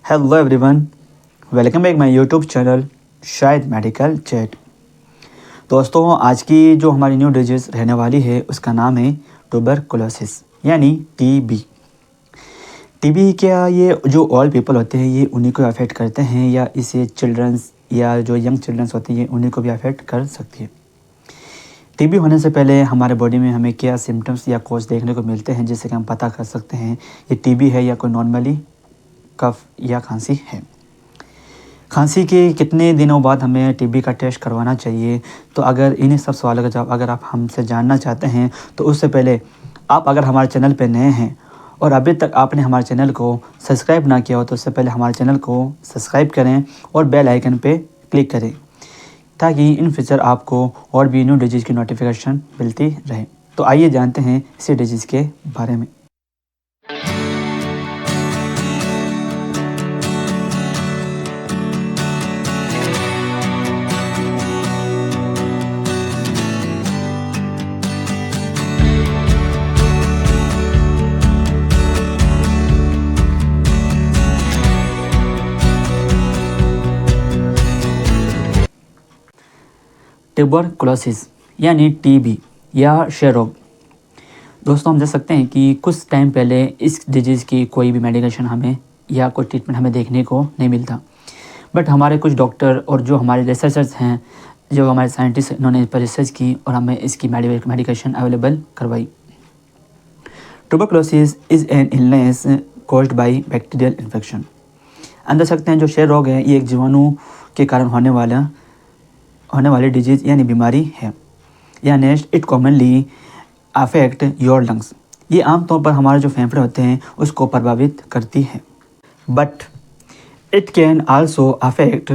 Hello everyone, welcome back my YouTube channel शायद medical chat. दोस्तों, आज की जो हमारी न्यू डिजीज़ रहने वाली है उसका नाम है ट्यूबरकुलोसिस यानी टीबी। टीबी क्या ये जो ओल्ड पीपल होते हैं ये उन्हीं को अफेक्ट करते हैं या इसे चिल्ड्रंस या जो यंग चिल्ड्रंस होते हैं ये उन्हीं को भी अफेक्ट कर सकती है। टीबी होने से पहले हमारे बॉडी में हमें क्या सिम्टम्स या कोज देखने को मिलते हैं जिससे कि हम पता कर सकते हैं ये टीबी है या कोई नॉर्मली कफ या खांसी है। खांसी के कितने दिनों बाद हमें टीबी का टेस्ट करवाना चाहिए, तो अगर इन्हीं सब सवालों का जवाब अगर आप हमसे जानना चाहते हैं तो उससे पहले आप अगर हमारे चैनल पर नए हैं और अभी तक आपने हमारे चैनल को सब्सक्राइब ना किया हो तो उससे पहले हमारे चैनल को सब्सक्राइब करें और बेल आइकन पे क्लिक करें ताकि इन फ्यूचर आपको और भी न्यू डिजीज़ की नोटिफिकेशन मिलती रहे। तो आइए जानते हैं इसी डिजीज़ के बारे में। ट्यूबरकुलोसिस यानी टीबी या क्षय रोग। दोस्तों, हम देख सकते हैं कि कुछ टाइम पहले इस डिजीज़ की कोई भी मेडिकेशन हमें या कोई ट्रीटमेंट हमें देखने को नहीं मिलता, बट हमारे कुछ डॉक्टर और जो हमारे रिसर्चर्स हैं, जो हमारे साइंटिस्ट, इन्होंने इस पर रिसर्च की और हमें इसकी मेडिकेशन अवेलेबल करवाई। Tuberculosis is an illness caused by bacterial infection. हम देख सकते हैं जो क्षय रोग है ये एक जीवाणु के कारण होने वाली डिजीज़ यानी बीमारी है। या next, it commonly affect your lungs. ये आमतौर पर हमारे जो फेफड़े होते हैं उसको प्रभावित करती है, but it can also affect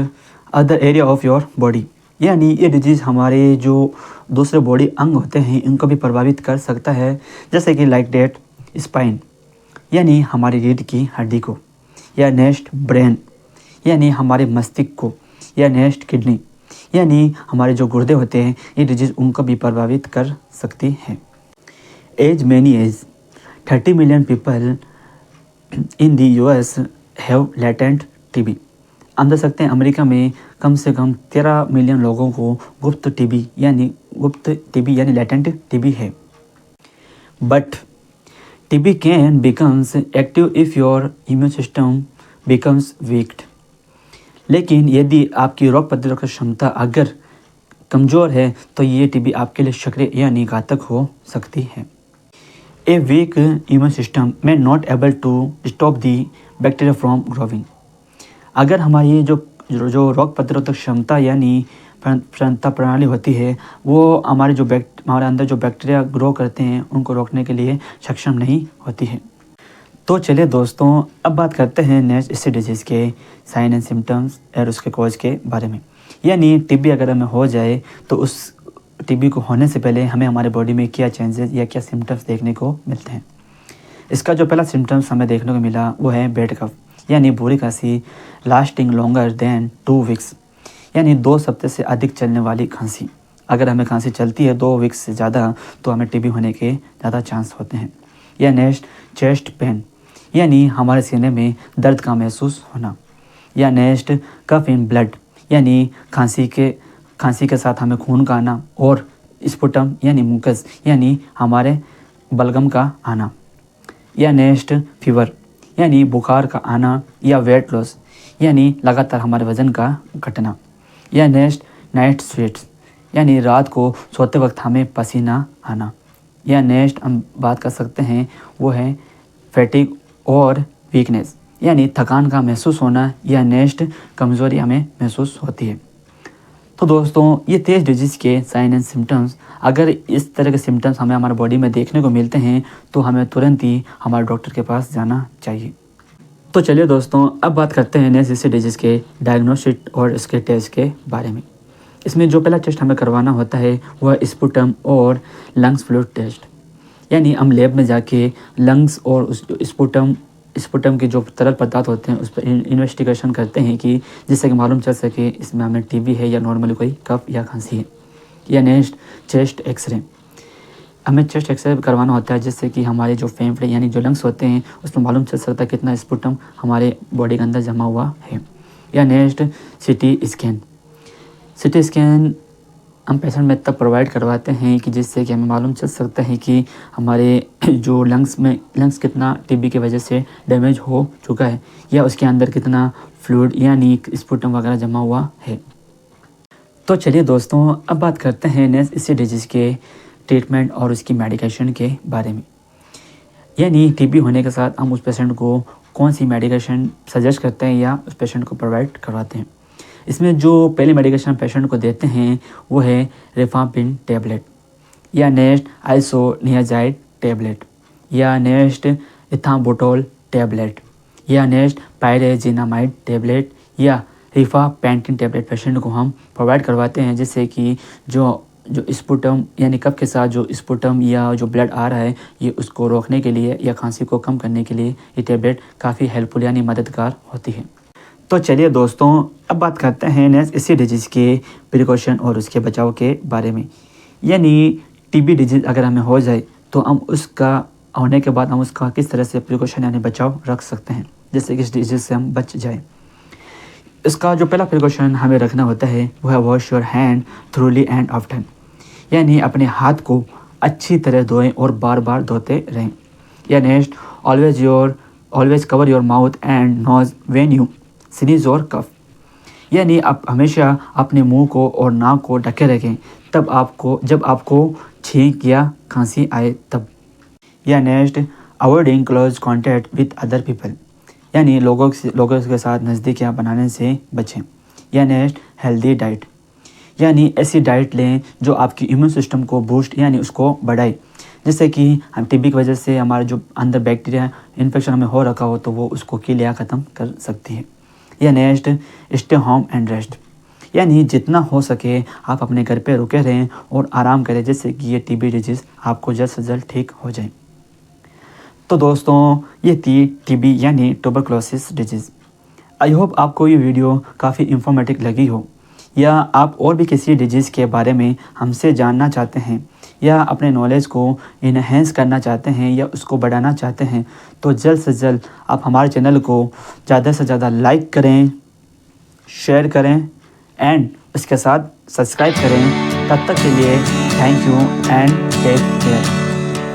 other area of your body. यानी ये डिजीज़ हमारे जो दूसरे बॉडी अंग होते हैं इनको भी प्रभावित कर सकता है, जैसे कि लाइक डेट स्पाइन यानी हमारी रीढ़ की हड्डी को, या नेक्स्ट ब्रेन यानी हमारे मस्तिष्क को, या नेक्स्ट किडनी यानी हमारे जो गुर्दे होते हैं ये डिजीज़ उनको भी प्रभावित कर सकती है। As many as 30 million people in the US have latent TB. हम देख सकते हैं अमेरिका में कम से कम 13 मिलियन लोगों को गुप्त टीबी यानी लेटेंट टीबी है। But TB can becomes active if your immune system becomes weak. लेकिन यदि आपकी रोग प्रतिरोधक क्षमता अगर कमज़ोर है तो ये टीबी आपके लिए सक्रिय यानी घातक हो सकती है। ए वीक इम्यून सिस्टम में not able to stop the bacteria from growing. अगर हमारी जो रोग प्रतिरोधक क्षमता यानी क्षमता प्रणाली होती है वो हमारे अंदर जो बैक्टीरिया ग्रो करते हैं उनको रोकने के लिए सक्षम नहीं होती है। तो चलिए दोस्तों, अब बात करते हैं नेक्स्ट इसी डिजीज़ के साइन एंड सिम्टम्स और उसके कॉज के बारे में। यानी टीबी अगर हमें हो जाए तो उस टीबी को होने से पहले हमें हमारे बॉडी में क्या चेंजेस या क्या सिम्टम्स देखने को मिलते हैं। इसका जो पहला सिम्टम्स हमें देखने को मिला वो है बैड कफ यानी बुरी खांसी लास्टिंग लॉन्गर देन 2 वीक्स यानी 2 हफ्ते से अधिक चलने वाली खांसी। अगर हमें खांसी चलती है 2 वीक्स से ज़्यादा तो हमें टीबी होने के ज़्यादा चांस होते हैं। या नेक्स्ट, चेस्ट पेन यानी हमारे सीने में दर्द का महसूस होना। या नेक्स्ट, कफ इन ब्लड यानी खांसी के साथ हमें खून का आना। और स्पुटम यानी मुकस यानी हमारे बलगम का आना। या नेक्स्ट, फीवर यानी बुखार का आना। या वेट लॉस यानी लगातार हमारे वज़न का घटना। या नेक्स्ट, नाइट स्वेट्स यानी रात को सोते वक्त हमें पसीना आना। या नेक्स्ट हम बात कर सकते हैं वो है फैटिग और वीकनेस यानी थकान का महसूस होना। या नेक्स्ट, कमज़ोरी हमें महसूस होती है। तो दोस्तों, ये 23 डिजीज़ के साइन एंड सिम्टम्स, अगर इस तरह के सिम्टम्स हमें हमारे बॉडी में देखने को मिलते हैं तो हमें तुरंत ही हमारे डॉक्टर के पास जाना चाहिए। तो चलिए दोस्तों, अब बात करते हैं नेक्स्ट इसी डिजीज़ के डायग्नोसिस और इसके टेस्ट के बारे में। इसमें जो पहला टेस्ट हमें करवाना होता है वह स्पुटम और लंग्स फ्लूइड टेस्ट। यानी हम लैब में जाके लंग्स और उस स्पुटम के जो तरल पदार्थ होते हैं उस पर इन्वेस्टिगेशन करते हैं कि जिससे कि मालूम चल सके इसमें हमें टीबी है या नॉर्मली कोई कफ या खांसी है। या नेक्स्ट, चेस्ट एक्सरे। हमें चेस्ट एक्सरे करवाना होता है, जिससे कि हमारे जो फेफड़े यानी जो लंग्स होते हैं उसमें मालूम चल सकता है कितना स्पुटम हमारे बॉडी के अंदर जमा हुआ है। या next CT scan. CT scan हम पेशेंट में तब प्रोवाइड करवाते हैं कि जिससे कि हमें मालूम चल सकता है कि हमारे जो लंग्स कितना टीबी की वजह से डैमेज हो चुका है, या उसके अंदर कितना फ्लूइड यानी स्पुटम वगैरह जमा हुआ है। तो चलिए दोस्तों, अब बात करते हैं नेक्स्ट इसी डिजीज़ के ट्रीटमेंट और उसकी मेडिकेशन के बारे में। यानी टीबी होने के साथ हम उस पेशेंट को कौन सी मेडिकेशन सजेस्ट करते हैं या उस पेशेंट को प्रोवाइड करवाते हैं। इसमें जो पहली मेडिकेशन पेशेंट को देते हैं वो है रिफाम्पिन टैबलेट, या नेक्स्ट आइसोनियाजाइड टैबलेट, या नेक्स्ट इथाम्बुटोल टैबलेट, या नेक्स्ट पायरेजिनामाइड टैबलेट, या रिफापेंटिन टैबलेट पेशेंट को हम प्रोवाइड करवाते हैं, जिससे कि जो स्पुटम यानी कफ के साथ जो स्पुटम या जो ब्लड आ रहा है ये उसको रोकने के लिए या खांसी को कम करने के लिए ये टैबलेट काफ़ी हेल्पफुल यानी मददगार होती है। तो चलिए दोस्तों, अब बात करते हैं नेक्स्ट इसी डिजीज़ के प्रिकॉशन और उसके बचाव के बारे में। यानी टीबी डिजीज़ अगर हमें हो जाए तो हम उसका होने के बाद हम उसका किस तरह से प्रिकॉशन यानी बचाव रख सकते हैं, जिससे कि इस डिजीज़ से हम बच जाए। इसका जो पहला प्रिकॉशन हमें रखना होता है वो है wash your hand थ्रूली and often, यानी अपने हाथ को अच्छी तरह धोएं और बार बार धोते रहें। या next always cover your mouth and nose when you sneeze और कफ, यानी आप हमेशा अपने मुंह को और नाक को ढके रखें जब आपको छींक या खांसी आए तब। या next avoiding close contact with other people, यानी लोगों के साथ नज़दीकियाँ बनाने से बचें। या नेक्स्ट हेल्दी डाइट, यानी ऐसी डाइट लें जो आपकी इम्यून सिस्टम को बूस्ट यानी उसको बढ़ाए, जिससे कि हम टीबी की वजह से हमारे जो अंदर बैक्टीरिया इन्फेक्शन हमें हो रखा हो तो वो उसको किलिया ख़त्म कर सकती है। या next stay home and rest, यानी जितना हो सके आप अपने घर पे रुके रहें और आराम करें, जिससे कि ये टीबी डिजीज़ आपको जल्द से जल्द ठीक हो जाए। तो दोस्तों, ये थी टीबी यानी ट्यूबरकुलोसिस डिजीज़। आई होप आपको ये वीडियो काफ़ी इंफॉर्मेटिव लगी हो, या आप और भी किसी डिजीज़ के बारे में हमसे जानना चाहते हैं या अपने नॉलेज को इन्हेंस करना चाहते हैं या उसको बढ़ाना चाहते हैं, तो जल्द से जल्द आप हमारे चैनल को ज़्यादा से ज़्यादा लाइक करें, शेयर करें एंड उसके साथ सब्सक्राइब करें। तब तक के लिए thank you and take care.